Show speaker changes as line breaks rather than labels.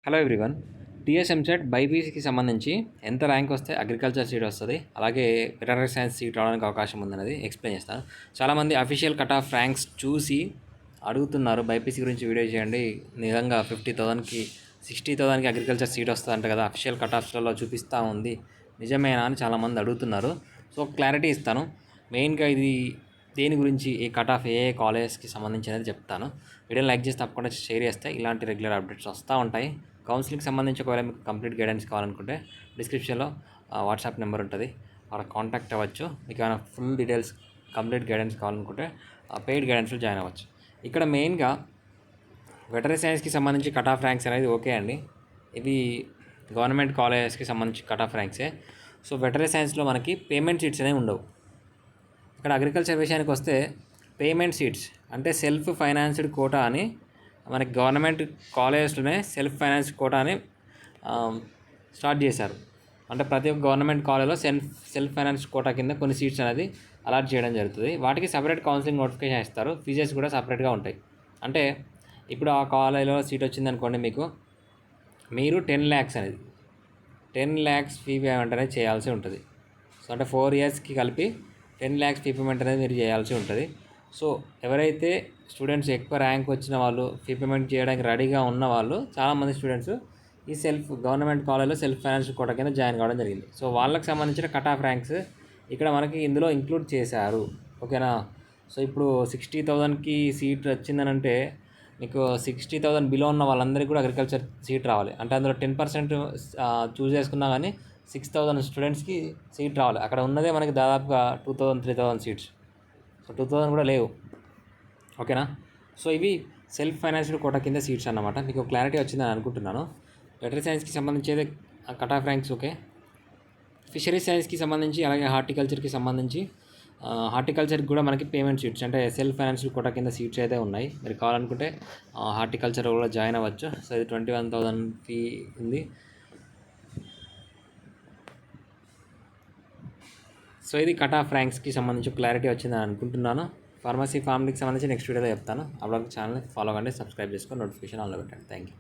Hello everyone. TS EAMCET బైపీసీకి సంబంధించి ఎంత rank వస్తే అగ్రికల్చర్ సీట్ వస్తుంది, అలాగే వెటర్నరీ సైన్స్ సీట్ రావడానికి అవకాశం ఉందనేది ఎక్స్ప్లెయిన్ చేస్తాను. చాలామంది అఫీషియల్ కట్ ఆఫ్ ర్యాంక్స్ చూసి అడుగుతున్నారు, బైపీసీ గురించి వీడియో చేయండి, నిజంగా 50,000కి 60,000కి అగ్రికల్చర్ సీట్ వస్తుంది అంట కదా, అఫీషియల్ కట్ ఆఫ్స్లలో చూపిస్తూ ఉంది, నిజమేనా అని చాలామంది అడుగుతున్నారు. సో క్లారిటీ ఇస్తాను. మెయిన్గా ఇది దేని గురించి, ఈ కట్ ఆఫ్ ఏ కాలేజ్కి సంబంధించినది చెప్తాను. వీడియోని లైక్ చేసి తప్పకుండా షేర్ చేస్తే ఇలాంటి రెగ్యులర్ అప్డేట్స్ వస్తూ ఉంటాయి. కౌన్సిలింగ్కి సంబంధించి ఒకవేళ మీకు కంప్లీట్ గైడెన్స్ కావాలనుకుంటే డిస్క్రిప్షన్లో వాట్సాప్ నెంబర్ ఉంటుంది, అక్కడ కాంటాక్ట్ అవ్వచ్చు. మీకు ఏమైనా ఫుల్ డీటెయిల్స్ కంప్లీట్ గైడెన్స్ కావాలనుకుంటే పెయిడ్ గైడెన్స్లో జాయిన్ అవ్వచ్చు. ఇక్కడ మెయిన్గా వెటరీ సైన్స్కి సంబంధించి కట్ ఆఫ్ ర్యాంక్స్ అనేది ఓకే అండి, ఇవి గవర్నమెంట్ కాలేజెస్కి సంబంధించి కట్ ఆఫ్ ర్యాంక్సే. సో వెటరీ సైన్స్లో మనకి పేమెంట్ సీట్స్ అనేవి ఉండవు. ఇక్కడ అగ్రికల్చర్ విషయానికి వస్తే పేమెంట్ సీట్స్ అంటే సెల్ఫ్ ఫైనాన్స్డ్ కోటా అని మనకి గవర్నమెంట్ కాలేజెస్లోనే సెల్ఫ్ ఫైనాన్స్ కోటా అని స్టార్ట్ చేశారు. అంటే ప్రతి ఒక్క గవర్నమెంట్ కాలేజ్లో సెల్ఫ్ ఫైనాన్స్ కోటా కింద కొన్ని సీట్స్ అనేది అలాట్ చేయడం జరుగుతుంది. వాటికి సపరేట్ కౌన్సిలింగ్ నోటిఫికేషన్ ఇస్తారు, ఫీజెస్ కూడా సపరేట్గా ఉంటాయి. అంటే ఇప్పుడు ఆ కాలేజ్లో సీట్ వచ్చిందనుకోండి, మీరు 10 lakhs అనేది 10 lakhs ఫీ పేమెంట్ అనేది చేయాల్సి ఉంటుంది. సో అంటే 4 yearsకి కలిపి 10 lakhs ఫీ పేమెంట్ అనేది మీరు చేయాల్సి ఉంటుంది. సో ఎవరైతే స్టూడెంట్స్ ఎక్కువ ర్యాంక్ వచ్చిన వాళ్ళు, ఫీ పేమెంట్ చేయడానికి రెడీగా ఉన్న వాళ్ళు, చాలామంది స్టూడెంట్స్ ఈ గవర్నమెంట్ కాలేజ్లో సెల్ఫ్ ఫైనాన్స్ కోటా కింద జాయిన్ కావడం జరిగింది. సో వాళ్ళకి సంబంధించిన కట్ ఆఫ్ ర్యాంక్స్ ఇక్కడ మనకి ఇందులో ఇంక్లూడ్ చేశారు, ఓకేనా. సో ఇప్పుడు 60,000కి సీట్ వచ్చిందనంటే మీకు 60,000 బిలో ఉన్న వాళ్ళందరికీ కూడా అగ్రికల్చర్ సీట్ రావాలి. అంటే అందులో 10% చూస్ చేసుకున్నా కానీ 6,000 స్టూడెంట్స్కి సీట్ రావాలి. అక్కడ ఉన్నదే మనకి దాదాపుగా 2,000, 3,000 సీట్స్. సో 2,000 కూడా లేవు, ఓకేనా. సో ఇవి సెల్ఫ్ ఫైనాన్స్డ్ కోటా కింద సీట్స్ అన్నమాట. మీకు క్లారిటీ వచ్చిందని అనుకుంటున్నాను. వెటరీ సైన్స్కి సంబంధించి cut off ranks okay. Fisheries సైన్స్కి సంబంధించి, అలాగే హార్టికల్చర్కి సంబంధించి, హార్టికల్చర్కి కూడా మనకి పేమెంట్ సీట్స్ అంటే సెల్ఫ్ ఫైనాన్స్డ్ కోటా కింద సీట్స్ అయితే ఉన్నాయి. మీరు కావాలనుకుంటే హార్టికల్చర్ కూడా జాయిన్ అవ్వచ్చు. సో ఇది 21,000 ఫీ ఉంది. సో ఇది కట్ ఆఫ్ ర్యాంక్స్కి సంబంధించి క్లారిటీ వచ్చిందని అనుకుంటున్నాను. ఫార్మసీ ఫార్మడీకి సంబంధించి నెక్స్ట్ వీడియోలో చెప్తాను. అప్పటివరకు ఛానల్ని ఫాలో అవ్వండి, సబ్స్క్రైబ్ చేసుకొని నోటిఫికేషన్ ఆన్లో పెట్టండి. Thank you.